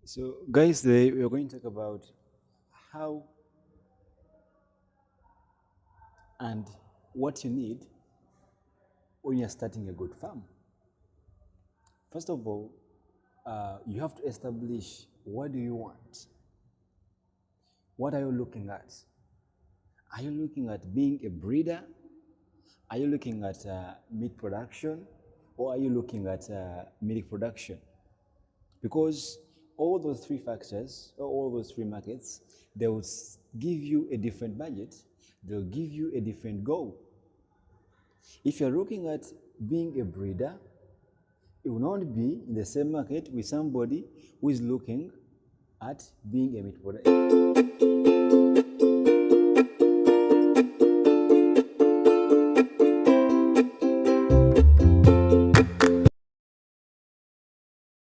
So, guys, today we're going to talk about how and what you need when you're starting a good farm. First of all, you have to establish what do you want. What are you looking at? Are you looking at being a breeder? Are you looking at meat production? Or are you looking at milk production? Because all those three factors, or all those three markets, they will give you a different budget, they'll give you a different goal. If you're looking at being a breeder, it will not be in the same market with somebody who is looking at being a meat producer.